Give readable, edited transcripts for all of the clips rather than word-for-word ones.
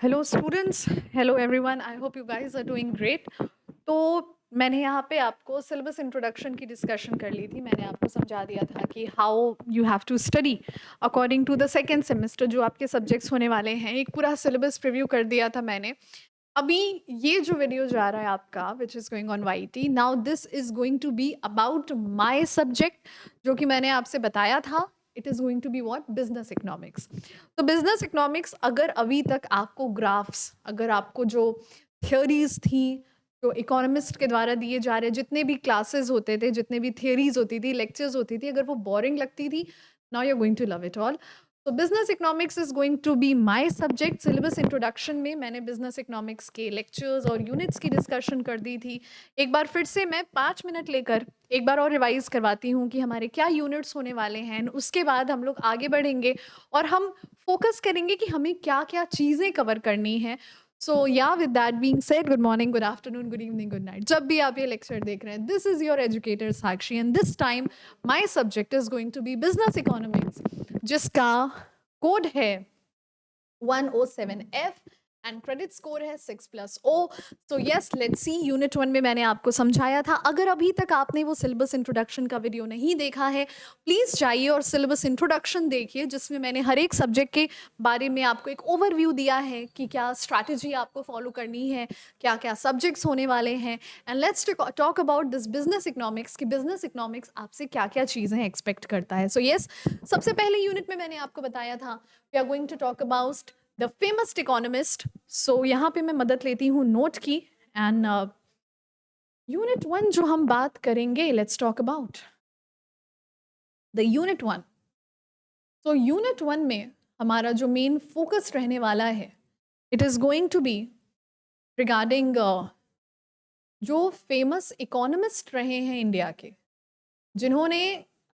Hello students, hello everyone, I hope you guys are doing great. तो मैंने यहाँ पे आपको सिलेबस इंट्रोडक्शन की डिस्कशन कर ली थी। मैंने आपको समझा दिया था कि how you have to study according to the second semester जो आपके सब्जेक्ट्स होने वाले हैं। एक पूरा सिलेबस प्रीव्यू कर दिया था मैंने। अभी ये जो वीडियो जा रहा है आपका which is going on YT, now this is going to be about my subject जो कि मैंने आपसे बताया था। It is going to be what, business economics. तो बिजनेस इकोनॉमिक्स, अगर अभी तक आपको ग्राफ्स, अगर आपको जो थियोरीज थी जो इकोनॉमिस्ट के द्वारा दिए जा रहे, जितने भी क्लासेस होते थे, जितने भी थियोरीज होती थी, लेक्चर्स होती थी, अगर वो बोरिंग लगती थी, now you are going to love it all. तो business economics is going to be my subject. Syllabus introduction में मैंने बिजनेस इकोनॉमिक्स के लेक्चर्स और यूनिट्स की डिस्कशन कर दी थी। एक बार फिर से मैं 5 मिनट लेकर एक बार और रिवाइज करवाती हूँ कि हमारे क्या यूनिट्स होने वाले हैं। उसके बाद हम लोग आगे बढ़ेंगे और हम फोकस करेंगे कि हमें क्या क्या चीज़ें कवर करनी है। So yeah with that being said, good morning, good afternoon, good evening, good night, जब भी आप ये लेक्चर देख रहे हैं, this is your educator Sakshi and this time my subject is going to be business economics, जिसका कोड है 107F and credit score है 6+O। So yes, let's see. Unit 1 में मैंने आपको समझाया था। अगर अभी तक आपने वो सिलेबस इंट्रोडक्शन का वीडियो नहीं देखा है, प्लीज़ जाइए और सिलेबस इंट्रोडक्शन देखिए, जिसमें मैंने हर एक सब्जेक्ट के बारे में आपको एक ओवरव्यू दिया है कि क्या स्ट्रैटेजी आपको फॉलो करनी है, क्या क्या सब्जेक्ट्स होने वाले हैं। And let's talk about this business economics कि बिजनेस इकोनॉमिक्स आपसे क्या क्या चीज़ें एक्सपेक्ट करता है। सो यस, सबसे पहले यूनिट में मैंने आपको बताया था we are going to talk about the famous economist. So यहाँ पे मैं मदद लेती हूँ नोट की। एंड यूनिट 1 जो हम बात करेंगे, let's talk about the unit 1। तो यूनिट 1 में हमारा जो मेन फोकस रहने वाला है, it is going to be regarding जो फेमस इकोनॉमिस्ट रहे हैं इंडिया के, जिन्होंने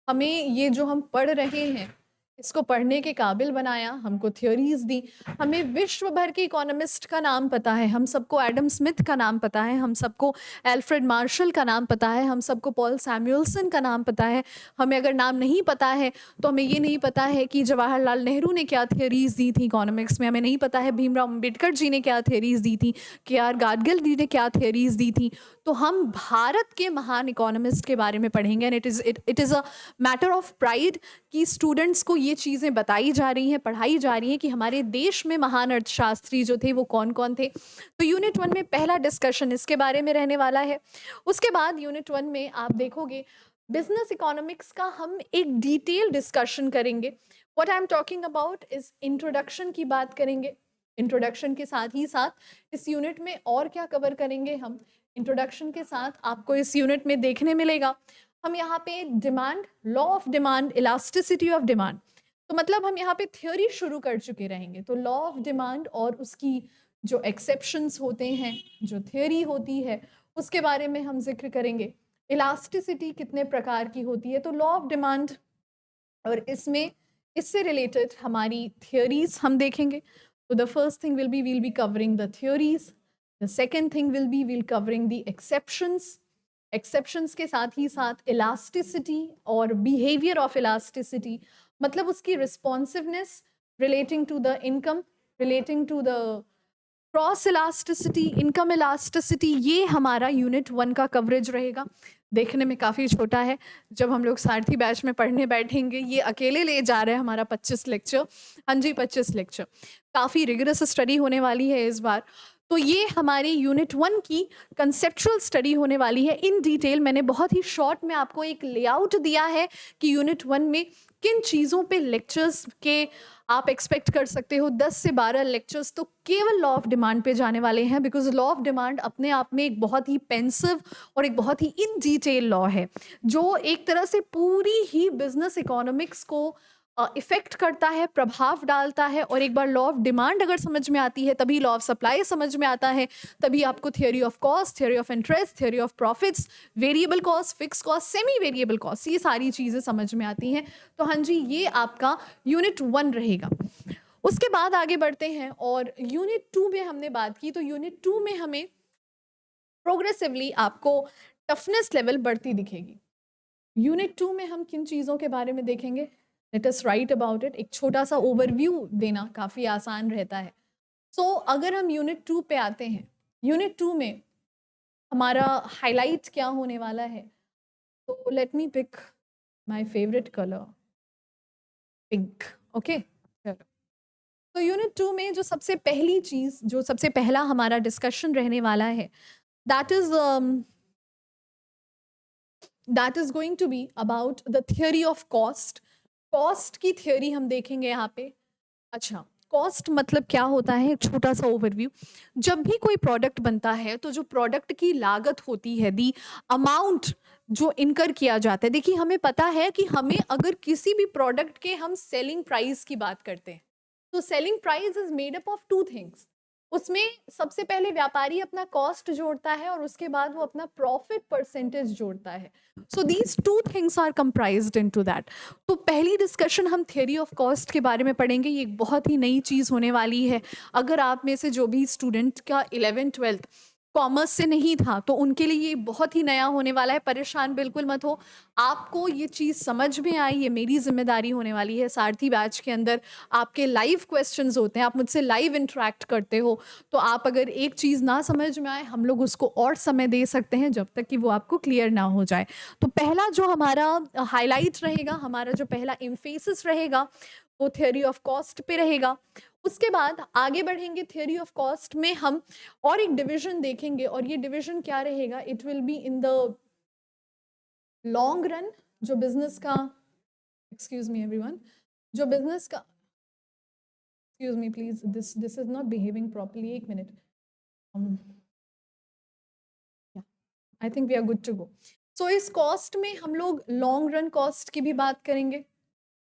हमें ये जो हम पढ़ रहे हैं इसको पढ़ने के काबिल बनाया, हमको थ्योरीज दी। हमें विश्व भर के इकोनॉमिस्ट का नाम पता है, हम सबको एडम स्मिथ का नाम पता है, हम सबको एल्फ्रेड मार्शल का नाम पता है, हम सबको पॉल सैमुअल्सन का नाम पता है। हमें अगर नाम नहीं पता है तो हमें ये नहीं पता है कि जवाहरलाल नेहरू ने क्या थ्योरीज दी थी इकोनॉमिक्स में, हमें नहीं पता है भीमराव अम्बेडकर जी ने क्या थ्योरीज दी थी, के आर गाडगिल जी ने क्या थ्योरीज दी थी। तो हम भारत के महान इकोनॉमिस्ट के बारे में पढ़ेंगे and it is a matter of pride कि स्टूडेंट्स को ये चीज़ें बताई जा रही हैं, पढ़ाई जा रही हैं कि हमारे देश में महान अर्थशास्त्री जो थे वो कौन कौन थे। तो यूनिट 1 में पहला डिस्कशन इसके बारे में रहने वाला है। उसके बाद यूनिट 1 में आप देखोगे बिजनेस इकोनॉमिक्स का हम एक डिटेल डिस्कशन करेंगे। What I am talking about is introduction की बात करेंगे। इंट्रोडक्शन के साथ ही साथ इस यूनिट में और क्या कवर करेंगे हम, इंट्रोडक्शन के साथ आपको इस यूनिट में देखने मिलेगा हम यहाँ पे demand, law of demand, elasticity of demand. तो मतलब हम यहाँ पे थ्योरी शुरू कर चुके रहेंगे। तो लॉ ऑफ डिमांड और उसकी जो एक्सेप्शंस होते हैं, जो थ्योरी होती है, उसके बारे में हम जिक्र करेंगे। इलास्टिसिटी कितने प्रकार की होती है, तो लॉ ऑफ डिमांड और इसमें इससे रिलेटेड हमारी थियोरीज हम देखेंगे। तो the first thing will be will be covering the theories. The second thing will be will covering the exceptions. Exceptions के साथ ही साथ इलास्टिसिटी और बिहेवियर ऑफ इलास्टिसिटी, मतलब उसकी responsiveness relating to the income, relating to the cross elasticity, income elasticity. ये हमारा unit 1 का coverage रहेगा। देखने में काफ़ी छोटा है, जब हम लोग सारथी बैच में पढ़ने बैठेंगे ये अकेले ले जा रहे हैं हमारा 25 लेक्चर। हाँ जी, 25 लेक्चर, काफ़ी रिगरस स्टडी होने वाली है इस बार। तो ये हमारी यूनिट 1 की कंसेप्चुअल स्टडी होने वाली है इन डिटेल। मैंने बहुत ही शॉर्ट में आपको एक लेआउट दिया है कि यूनिट 1 में किन चीज़ों पे लेक्चर्स के आप एक्सपेक्ट कर सकते हो। 10 से 12 लेक्चर्स तो केवल लॉ ऑफ डिमांड पे जाने वाले हैं, बिकॉज लॉ ऑफ डिमांड अपने आप में एक बहुत ही पेंसिव और एक बहुत ही इन डिटेल लॉ है, जो एक तरह से पूरी ही बिजनेस इकोनॉमिक्स को इफेक्ट करता है, प्रभाव डालता है। और एक बार लॉ ऑफ डिमांड अगर समझ में आती है तभी लॉ ऑफ सप्लाई समझ में आता है, तभी आपको theory of cost, theory of interest, theory of profits, variable cost, fix cost, semi variable cost, ये सारी चीज़ें समझ में आती हैं। तो हाँ जी, ये आपका यूनिट 1 रहेगा। उसके बाद आगे बढ़ते हैं और यूनिट 2 में हमने बात की। तो यूनिट 2 में हमें प्रोग्रेसिवली आपको टफनेस लेवल बढ़ती दिखेगी। यूनिट 2 में हम किन चीज़ों के बारे में देखेंगे, let us right about it. एक छोटा सा ओवरव्यू देना काफ़ी आसान रहता है। अगर हम यूनिट 2 पे आते हैं, यूनिट 2 में हमारा हाइलाइट क्या होने वाला है, तो let me pick my favourite colour, pink. Okay, चलो। तो यूनिट 2 में जो सबसे पहली चीज, जो सबसे पहला हमारा डिस्कशन रहने वाला है, that is going to be about the theory of cost. Cost की थियोरी हम देखेंगे यहाँ पे। अच्छा, कॉस्ट मतलब क्या होता है, एक छोटा सा ओवरव्यू। जब भी कोई प्रोडक्ट बनता है तो जो प्रोडक्ट की लागत होती है, दी अमाउंट जो इनकर किया जाता है, देखिए हमें पता है कि हमें अगर किसी भी प्रोडक्ट के हम सेलिंग प्राइस की बात करते हैं, तो selling price is made up of two things. उसमें सबसे पहले व्यापारी अपना कॉस्ट जोड़ता है और उसके बाद वो अपना प्रॉफिट परसेंटेज जोड़ता है। So these two things are comprised into that. तो पहली डिस्कशन हम थियरी ऑफ कॉस्ट के बारे में पढ़ेंगे। ये एक बहुत ही नई चीज़ होने वाली है। अगर आप में से जो भी स्टूडेंट का 11th-12th कॉमर्स से नहीं था, तो उनके लिए ये बहुत ही नया होने वाला है। परेशान बिल्कुल मत हो, आपको ये चीज़ समझ में आई, ये मेरी जिम्मेदारी होने वाली है। सारथी बैच के अंदर आपके लाइव क्वेश्चंस होते हैं, आप मुझसे लाइव इंटरेक्ट करते हो, तो आप अगर एक चीज़ ना समझ में आए, हम लोग उसको और समय दे सकते हैं जब तक कि वो आपको क्लियर ना हो जाए। तो पहला जो हमारा हाईलाइट रहेगा, हमारा जो पहला एम्फेसिस रहेगा, वो थियोरी ऑफ कॉस्ट पे रहेगा। उसके बाद आगे बढ़ेंगे, थियोरी ऑफ कॉस्ट में हम और एक डिवीजन देखेंगे, और ये डिवीजन क्या रहेगा, it will be in the long run. जो बिजनेस का, एक्सक्यूज मी एवरीवन, जो बिजनेस का, excuse me please, this is not behaving properly, एक minute, I think we are good to go. So इस कॉस्ट में हम लोग लॉन्ग रन कॉस्ट की भी बात करेंगे,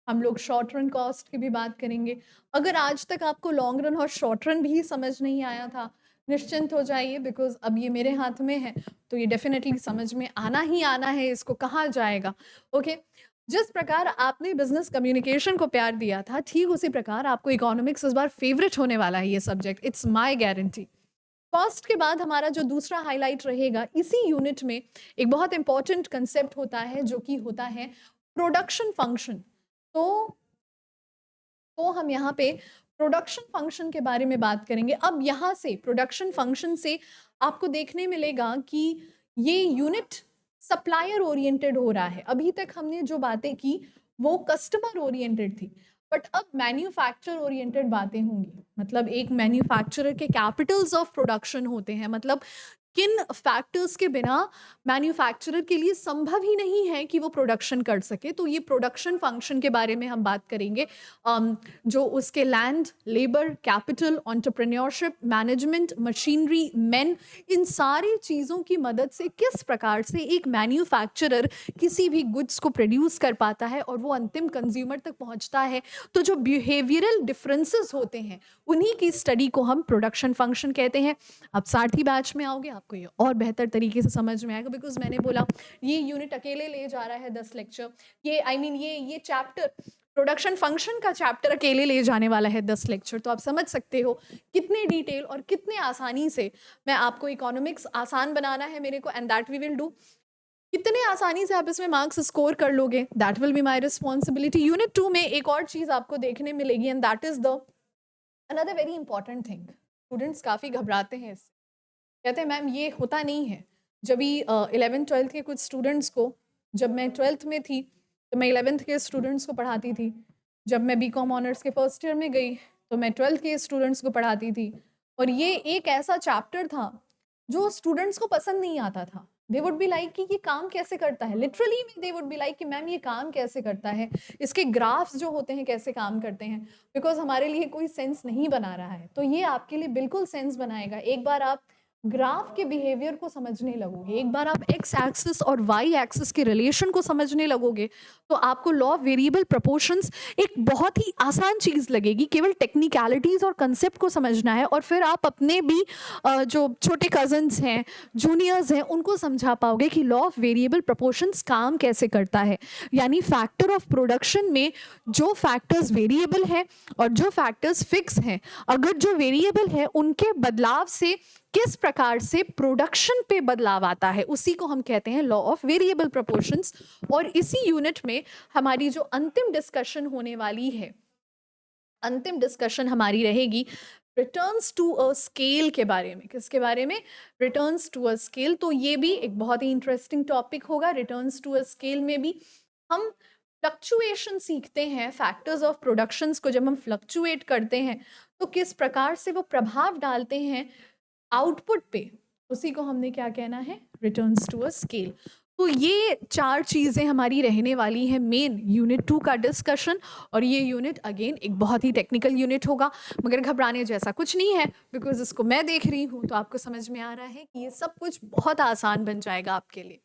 हम लोग शॉर्ट रन कॉस्ट की भी बात करेंगे। अगर आज तक आपको लॉन्ग रन और शॉर्ट रन भी समझ नहीं आया था, निश्चिंत हो जाइए, बिकॉज अब ये मेरे हाथ में है, तो ये डेफिनेटली समझ में आना ही आना है, इसको कहा जाएगा। ओके, जिस प्रकार आपने बिजनेस कम्युनिकेशन को प्यार दिया था, ठीक उसी प्रकार आपको इकोनॉमिक्स इस बार फेवरेट होने वाला है ये subject, it's my guarantee. Cost के बाद हमारा जो दूसरा हाईलाइट रहेगा, इसी यूनिट में एक बहुत इंपॉर्टेंट कंसेप्ट होता है, जो कि होता है प्रोडक्शन फंक्शन। तो हम यहाँ पे प्रोडक्शन फंक्शन के बारे में बात करेंगे। अब यहाँ से प्रोडक्शन फंक्शन से आपको देखने मिलेगा कि ये यूनिट सप्लायर ओरिएंटेड हो रहा है। अभी तक हमने जो बातें की वो कस्टमर ओरिएंटेड थी, बट अब मैन्युफैक्चर ओरिएंटेड बातें होंगी। मतलब एक मैन्युफैक्चरर के कैपिटल्स ऑफ प्रोडक्शन होते हैं, मतलब किन फैक्टर्स के बिना मैन्युफैक्चरर के लिए संभव ही नहीं है कि वो प्रोडक्शन कर सके। तो ये प्रोडक्शन फंक्शन के बारे में हम बात करेंगे, जो उसके land, labour, capital, entrepreneurship, management, machinery, man, इन सारी चीज़ों की मदद से किस प्रकार से एक मैन्युफैक्चरर किसी भी गुड्स को प्रोड्यूस कर पाता है और वो अंतिम कंज्यूमर तक पहुंचता है। तो जो बिहेवियरल डिफरेंसेस होते हैं, उन्हीं की स्टडी को हम प्रोडक्शन फंक्शन कहते हैं। अब सारथी बैच में आओगे, आपको ये और बेहतर तरीके से समझ में आएगा, बिकॉज मैंने बोला ये यूनिट अकेले ले जा रहा है 10 लेक्चर, ये ये चैप्टर, प्रोडक्शन फंक्शन का चैप्टर अकेले ले जाने वाला है 10 लेक्चर। तो आप समझ सकते हो कितने डिटेल और कितने आसानी से मैं आपको इकोनॉमिक्स आसान बनाना है मेरे को, and that we will do. कितने आसानी से आप इसमें मार्क्स स्कोर कर लोगे, that will be my responsibility. Unit 2 में एक और चीज आपको देखने मिलेगी, and that is the another very important thing. Students काफी घबराते हैं इससे, कहते हैं मैम ये होता नहीं है। जब भी 11th-12th के कुछ स्टूडेंट्स को, जब मैं 12th में थी तो मैं 11th के स्टूडेंट्स को पढ़ाती थी, जब मैं बीकॉम ऑनर्स के फर्स्ट ईयर में गई तो मैं 12th के स्टूडेंट्स को पढ़ाती थी, और ये एक ऐसा चैप्टर था जो स्टूडेंट्स को पसंद नहीं आता था। दे वुड बी लाइक कि ये काम कैसे करता है, literally they would be like कि मैम ये काम कैसे करता है, इसके ग्राफ्स जो होते हैं कैसे काम करते हैं, बिकॉज हमारे लिए कोई सेंस नहीं बना रहा है। तो ये आपके लिए बिल्कुल सेंस बनाएगा। एक बार आप ग्राफ के बिहेवियर को समझने लगोगे, एक बार आप एक्स एक्सिस और वाई एक्सिस के रिलेशन को समझने लगोगे, तो आपको लॉ ऑफ वेरिएबल प्रोपोर्शंस एक बहुत ही आसान चीज लगेगी। केवल टेक्निकलिटीज और कंसेप्ट को समझना है, और फिर आप अपने भी जो छोटे कजन्स हैं, जूनियर्स हैं, उनको समझा पाओगे कि लॉ ऑफ वेरिएबल प्रोपोर्शंस काम कैसे करता है। यानी फैक्टर ऑफ प्रोडक्शन में जो फैक्टर्स वेरिएबल हैं और जो फैक्टर्स फिक्स हैं, अगर जो वेरिएबल है उनके बदलाव से किस प्रकार से प्रोडक्शन पे बदलाव आता है, उसी को हम कहते हैं लॉ ऑफ वेरिएबल प्रोपोर्शंस। और इसी यूनिट में हमारी जो अंतिम डिस्कशन होने वाली है, अंतिम डिस्कशन हमारी रहेगी रिटर्न्स टू अ स्केल के बारे में, किसके बारे में? Returns to a scale. तो ये भी एक बहुत ही इंटरेस्टिंग टॉपिक होगा। रिटर्न्स टू अ स्केल में भी हम फ्लक्चुएशन सीखते हैं, फैक्टर्स ऑफ प्रोडक्शंस को जब हम फ्लक्चुएट करते हैं तो किस प्रकार से वो प्रभाव डालते हैं आउटपुट पे, उसी को हमने क्या कहना है? Returns to a scale. तो ये 4 चीज़ें हमारी रहने वाली हैं मेन यूनिट 2 का डिस्कशन। और ये यूनिट अगेन एक बहुत ही टेक्निकल यूनिट होगा, मगर घबराने जैसा कुछ नहीं है, बिकॉज इसको मैं देख रही हूँ तो आपको समझ में आ रहा है कि ये सब कुछ बहुत आसान बन जाएगा आपके लिए।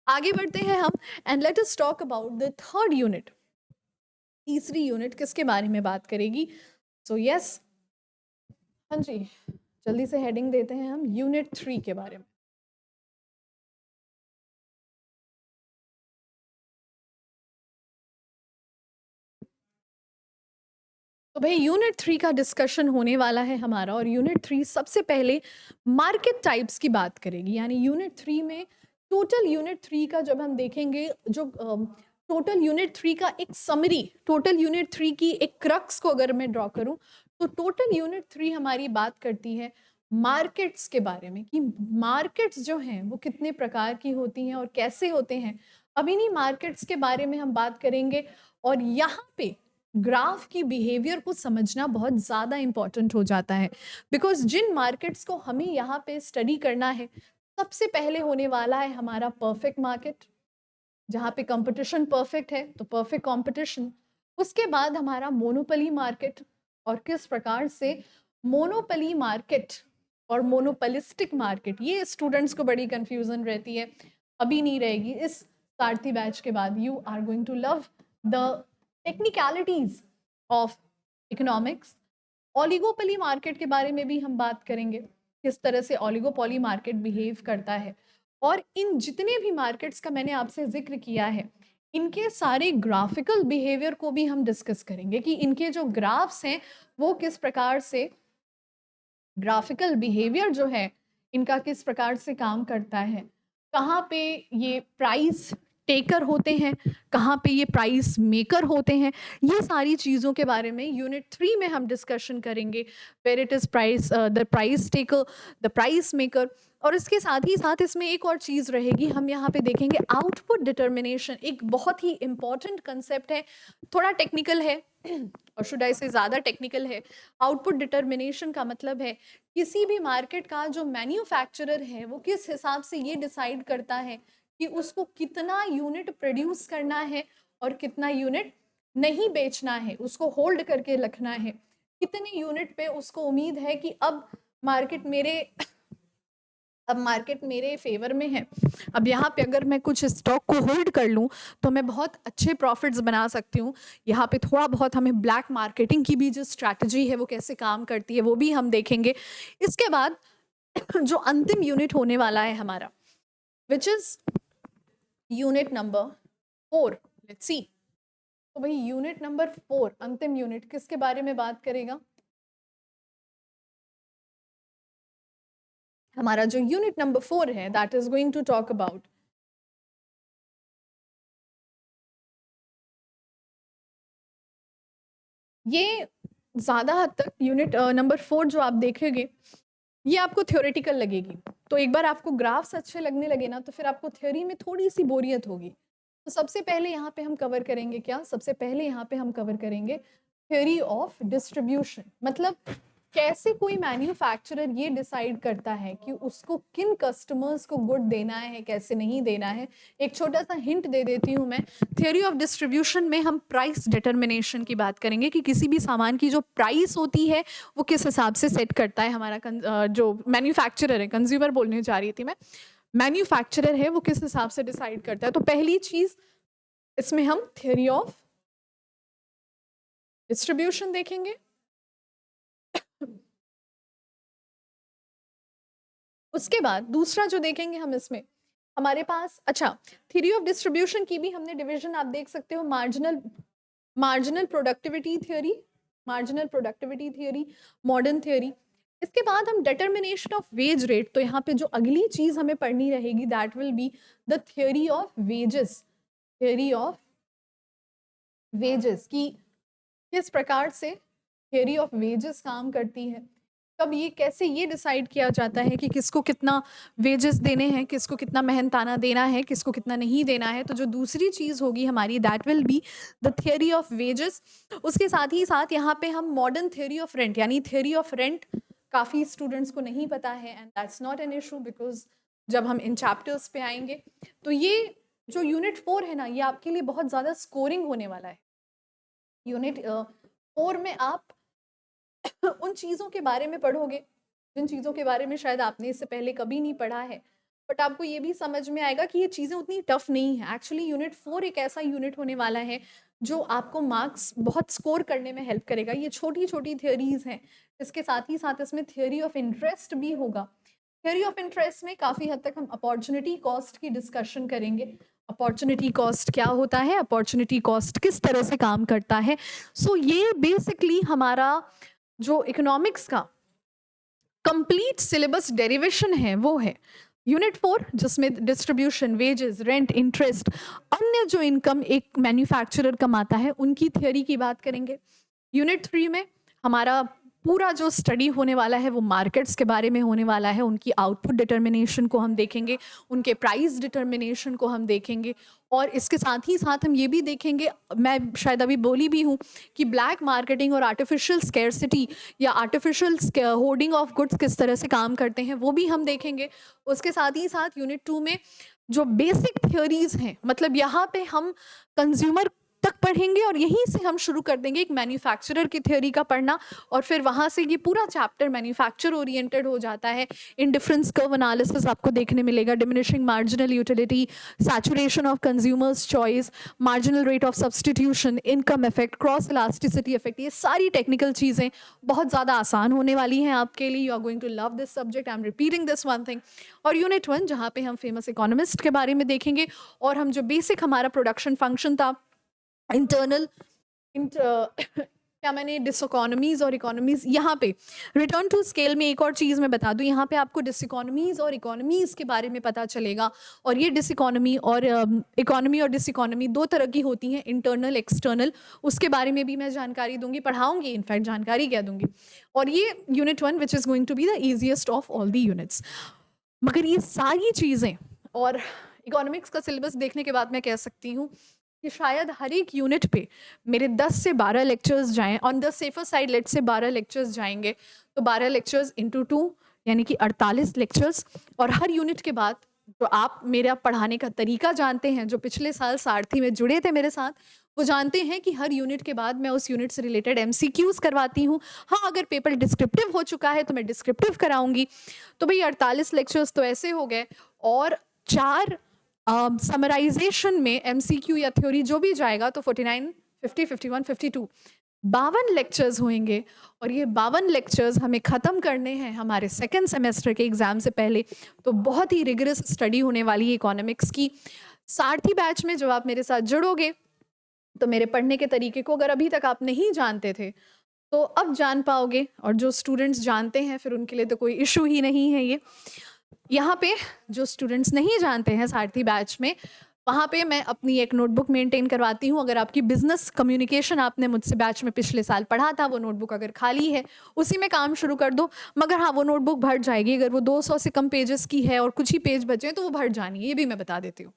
आगे बढ़ते हैं हम, and let us talk about the third unit. तीसरी यूनिट किसके बारे में बात करेगी? सो यस, हाँ जी, जल्दी से हेडिंग देते हैं हम यूनिट 3 के बारे में। तो भाई यूनिट 3 का डिस्कशन होने वाला है हमारा, और यूनिट 3 सबसे पहले मार्केट टाइप्स की बात करेगी। यानी यूनिट 3 में टोटल यूनिट 3 का जब हम देखेंगे, जो टोटल यूनिट 3 का एक समरी, टोटल यूनिट 3 की एक क्रक्स को अगर मैं ड्रॉ करूं, तो टोटल यूनिट 3 हमारी बात करती है मार्केट्स के बारे में, कि मार्केट्स जो हैं वो कितने प्रकार की होती हैं और कैसे होते हैं। अब इन्हीं मार्केट्स के बारे में हम बात करेंगे, और यहाँ पे ग्राफ की बिहेवियर को समझना बहुत ज़्यादा इंपॉर्टेंट हो जाता है, बिकॉज जिन मार्केट्स को हमें यहाँ पे स्टडी करना है, सबसे पहले होने वाला है हमारा परफेक्ट मार्केट, जहाँ पे कंपटीशन परफेक्ट है, तो परफेक्ट कंपटीशन। उसके बाद हमारा मोनोपली मार्केट, और किस प्रकार से मोनोपली मार्केट और मोनोपलिस्टिक मार्केट, ये स्टूडेंट्स को बड़ी कंफ्यूजन रहती है, अभी नहीं रहेगी। इस सारथी बैच के बाद you are going to love the technicalities of economics. Oligopoly market के बारे में भी हम बात करेंगे, किस तरह से ओलिगोपॉली मार्केट बिहेव करता है। और इन जितने भी मार्केट्स का मैंने आपसे जिक्र किया है, इनके सारे ग्राफिकल बिहेवियर को भी हम डिस्कस करेंगे, कि इनके जो ग्राफ्स हैं वो किस प्रकार से, ग्राफिकल बिहेवियर जो है इनका किस प्रकार से काम करता है, कहाँ पे ये प्राइस टेकर होते हैं, कहाँ पे ये प्राइस मेकर होते हैं। ये सारी चीज़ों के बारे में यूनिट 3 में हम डिस्कशन करेंगे, where it is price, the price taker, the price maker. और इसके साथ ही साथ इसमें एक और चीज़ रहेगी, हम यहाँ पे देखेंगे आउटपुट डिटर्मिनेशन, एक बहुत ही इंपॉर्टेंट कंसेप्ट है, थोड़ा टेक्निकल है और शुड आई से ज़्यादा टेक्निकल है। आउटपुट डिटर्मिनेशन का मतलब है किसी भी मार्केट का जो मैन्युफैक्चरर है वो किस हिसाब से ये डिसाइड करता है कि उसको कितना यूनिट प्रोड्यूस करना है और कितना यूनिट नहीं बेचना है, उसको होल्ड करके रखना है, कितने यूनिट पे उसको उम्मीद है कि अब मार्केट मेरे फेवर में है, अब यहाँ पे अगर मैं कुछ स्टॉक को होल्ड कर लूँ तो मैं बहुत अच्छे प्रॉफिट्स बना सकती हूँ। यहाँ पे थोड़ा बहुत हमें ब्लैक मार्केटिंग की भी जो स्ट्रैटेजी है वो कैसे काम करती है वो भी हम देखेंगे। इसके बाद जो अंतिम यूनिट होने वाला है हमारा, which is unit number 4, let's see. तो भाई यूनिट नंबर 4, अंतिम यूनिट, किसके बारे में बात करेगा? हमारा जो यूनिट नंबर 4 है, that is going to talk about ये, ज़्यादा हद तक यूनिट नंबर 4 जो आप देखेंगे ये आपको थ्योरेटिकल लगेगी। तो एक बार आपको ग्राफ्स अच्छे लगने लगे ना, तो फिर आपको थ्योरी में थोड़ी सी बोरियत होगी। तो सबसे पहले यहाँ पे हम कवर करेंगे क्या? सबसे पहले यहाँ पे हम कवर करेंगे थ्योरी ऑफ डिस्ट्रीब्यूशन। मतलब कैसे कोई मैन्युफैक्चरर ये डिसाइड करता है कि उसको किन कस्टमर्स को गुड देना है, कैसे नहीं देना है। एक छोटा सा हिंट दे देती हूँ मैं, थ्योरी ऑफ डिस्ट्रीब्यूशन में हम प्राइस डिटर्मिनेशन की बात करेंगे, कि किसी भी सामान की जो प्राइस होती है वो किस हिसाब से सेट करता है हमारा जो मैन्युफैक्चरर है, कंज्यूमर बोलने जा रही थी मैं, मैन्युफैक्चरर है वो किस हिसाब से डिसाइड करता है। तो पहली चीज इसमें हम थ्योरी ऑफ डिस्ट्रीब्यूशन देखेंगे। उसके बाद दूसरा जो देखेंगे हम, इसमें हमारे पास, अच्छा, थ्योरी ऑफ डिस्ट्रीब्यूशन की भी हमने डिवीजन आप देख सकते हो, marginal productivity theory, marginal productivity theory, modern theory. इसके बाद हम डिटर्मिनेशन ऑफ वेज रेट, तो यहाँ पे जो अगली चीज हमें पढ़नी रहेगी that will be the theory of wages, theory of wages की किस प्रकार से थ्योरी ऑफ वेजेस काम करती है। तब ये कैसे ये डिसाइड किया जाता है कि किसको कितना वेजेस देने हैं, किसको कितना मेहनताना देना है, किसको कितना नहीं देना है। तो जो दूसरी चीज़ होगी हमारी, that will be the theory of wages. उसके साथ ही साथ यहाँ पे हम मॉडर्न थियरी ऑफ रेंट, यानी थियरी ऑफ रेंट काफ़ी स्टूडेंट्स को नहीं पता है, and that's not an issue, because जब हम इन चैप्टर्स पे आएंगे तो ये जो यूनिट 4 है ना, ये आपके लिए बहुत ज़्यादा स्कोरिंग होने वाला है। यूनिट 4 में आप उन चीज़ों के बारे में पढ़ोगे जिन चीज़ों के बारे में शायद आपने इससे पहले कभी नहीं पढ़ा है, बट आपको ये भी समझ में आएगा कि ये चीज़ें उतनी टफ नहीं है। एक्चुअली यूनिट 4 एक ऐसा यूनिट होने वाला है जो आपको मार्क्स बहुत स्कोर करने में हेल्प करेगा। ये छोटी छोटी थियोरीज हैं, इसके साथ ही साथ इसमें थियोरी ऑफ इंटरेस्ट भी होगा। थियोरी ऑफ इंटरेस्ट में काफ़ी हद तक हम अपॉर्चुनिटी कॉस्ट की डिस्कशन करेंगे। अपॉर्चुनिटी कॉस्ट क्या होता है, अपॉर्चुनिटी कॉस्ट किस तरह से काम करता है। सो ये बेसिकली हमारा जो इकोनॉमिक्स का कंप्लीट सिलेबस डेरिवेशन है वो है यूनिट 4, जिसमें डिस्ट्रीब्यूशन, वेजेस, रेंट, इंटरेस्ट, अन्य जो इनकम एक मैन्युफैक्चरर कमाता है उनकी थियोरी की बात करेंगे। यूनिट 3 में हमारा पूरा जो स्टडी होने वाला है वो मार्केट्स के बारे में होने वाला है। उनकी आउटपुट डिटर्मिनेशन को हम देखेंगे, उनके प्राइस डिटर्मिनेशन को हम देखेंगे, और इसके साथ ही साथ हम ये भी देखेंगे, मैं शायद अभी बोली भी हूँ, कि ब्लैक मार्केटिंग और आर्टिफिशियल स्कैरसिटी या आर्टिफिशियल होर्डिंग ऑफ गुड्स किस तरह से काम करते हैं, वो भी हम देखेंगे। उसके साथ ही साथ यूनिट 2 में जो बेसिक थ्योरीज हैं, मतलब यहाँ पे हम कंज्यूमर तक पढ़ेंगे और यहीं से हम शुरू कर देंगे एक मैन्युफैक्चरर की थ्योरी का पढ़ना, और फिर वहाँ से ये पूरा चैप्टर मैन्युफैक्चर ओरिएंटेड हो जाता है। इंडिफरेंस कर्व एनालिसिस आपको देखने मिलेगा, diminishing marginal utility, saturation of consumers choice, marginal rate of substitution, income effect, cross elasticity effect. ये सारी टेक्निकल चीज़ें बहुत ज़्यादा आसान होने वाली हैं आपके लिए। You are going to love this subject, I am repeating this one thing. और यूनिट 1 जहाँ पे हम फेमस इकोनॉमिस्ट के बारे में देखेंगे, और हम जो बेसिक हमारा प्रोडक्शन फंक्शन था, इंटरनल क्या मैंने डिसइकोनॉमीज और इकोनॉमीज, यहाँ पे रिटर्न टू स्केल में एक और चीज़ मैं बता दूँ, यहाँ पे आपको डिसइकोनॉमीज और इकोनॉमीज के बारे में पता चलेगा। और ये डिसइकोनॉमी और इकोनॉमी और डिसइकोनॉमी दो तरह की होती हैं, इंटरनल, एक्सटर्नल, उसके बारे में भी मैं जानकारी दूंगी, पढ़ाऊंगी, इनफैक्ट जानकारी क्या दूंगी। और ये unit 1 which is going to be the easiest of all the units. मगर ये सारी चीज़ें और इकोनॉमिक्स का सिलेबस देखने के बाद मैं कह सकती हूँ कि शायद हर एक यूनिट पे मेरे 10 से 12 लेक्चर्स जाएं, on the safer side let say 12 lectures जाएंगे, तो 12 लेक्चर्स इंटू 2 यानी कि 48 लेक्चर्स। और हर यूनिट के बाद जो आप मेरा पढ़ाने का तरीका जानते हैं, जो पिछले साल सारथी में जुड़े थे मेरे साथ, वो जानते हैं कि हर यूनिट के बाद मैं उस यूनिट से रिलेटेड MCQs करवाती हूँ। हाँ, अगर पेपर डिस्क्रिप्टिव हो चुका है तो मैं डिस्क्रिप्टिव कराऊंगी। तो भाई 48 लेक्चर्स तो ऐसे हो गए, और 4 समराइजेशन में MCQ या थ्योरी जो भी जाएगा तो 49, 50, 51, 52 52 लेक्चर्स होंगे। और ये 52 लेक्चर्स हमें ख़त्म करने हैं हमारे सेकेंड सेमेस्टर के एग्ज़ाम से पहले। तो बहुत ही रिगरस स्टडी होने वाली है इकोनॉमिक्स की। सारथी बैच में जब आप मेरे साथ जुड़ोगे तो मेरे पढ़ने के तरीके को अगर अभी तक आप नहीं जानते थे तो अब जान पाओगे, और जो स्टूडेंट्स जानते हैं फिर उनके लिए तो कोई इशू ही नहीं है। ये यहाँ पे जो स्टूडेंट्स नहीं जानते हैं सारथी बैच में, वहाँ पे मैं अपनी एक नोटबुक मेंटेन करवाती हूँ। अगर आपकी बिजनेस कम्युनिकेशन आपने मुझसे बैच में पिछले साल पढ़ा था, वो नोटबुक अगर खाली है उसी में काम शुरू कर दो। मगर हाँ, वो नोटबुक भर जाएगी, अगर वो 200 से कम पेजेस की है और कुछ ही पेज बचे तो वो भर जानी है, ये भी मैं बता देती हूँ।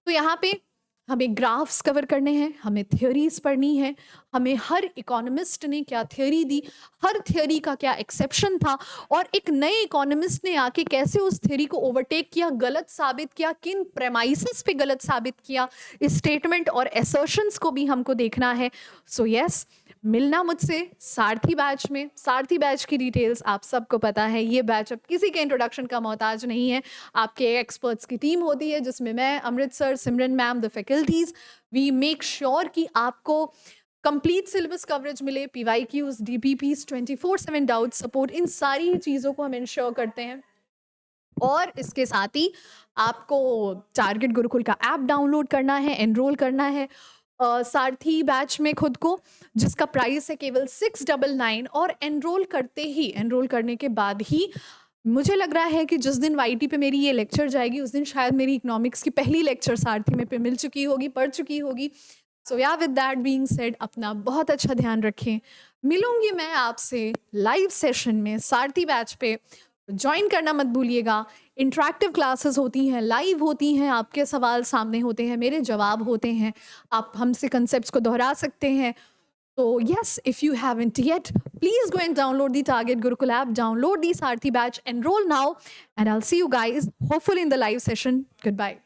तो यहाँ पे हमें ग्राफ्स कवर करने हैं, हमें थ्योरीज पढ़नी है, हमें हर इकोनॉमिस्ट ने क्या थ्योरी दी, हर थ्योरी का क्या एक्सेप्शन था, और एक नए इकोनॉमिस्ट ने आके कैसे उस थ्योरी को ओवरटेक किया, गलत साबित किया, किन प्रेमाइसेस पे गलत साबित किया, स्टेटमेंट और एसर्शंस को भी हमको देखना है। सो यस, मिलना मुझसे सारथी बैच में। सारथी बैच की डिटेल्स आप सबको पता है, ये बैच अब किसी के इंट्रोडक्शन का मोहताज नहीं है। आपके एक्सपर्ट्स की टीम होती है जिसमें मैं, Amrit sir, Simran ma'am, the faculties, we make sure कि आपको कंप्लीट सिलेबस कवरेज मिले, PYQs, DPPs, 24/7 डाउट सपोर्ट, इन सारी चीज़ों को हम इंश्योर करते हैं। और इसके साथ ही आपको टारगेट गुरुकुल का ऐप डाउनलोड करना है, एनरोल करना है सारथी बैच में खुद को, जिसका प्राइस है केवल 699। और एनरोल करने के बाद ही मुझे लग रहा है कि जिस दिन YT पे मेरी ये लेक्चर जाएगी उस दिन शायद मेरी इकोनॉमिक्स की पहली लेक्चर सारथी में पे मिल चुकी होगी, पढ़ चुकी होगी। सो yeah with that being said, अपना बहुत अच्छा ध्यान रखें। मिलूंगी मैं आपसे लाइव सेशन में सारथी बैच पे। ज्वाइन करना मत भूलिएगा। इंटरेक्टिव क्लासेस होती हैं, लाइव होती हैं, आपके सवाल सामने होते हैं, मेरे जवाब होते हैं, आप हमसे कंसेप्ट्स को दोहरा सकते हैं। So yes, if you haven't yet, please go and download the Target Gurukul app, download the Sarthi batch, enroll now, and I'll see you guys hopefully in the live session. Goodbye.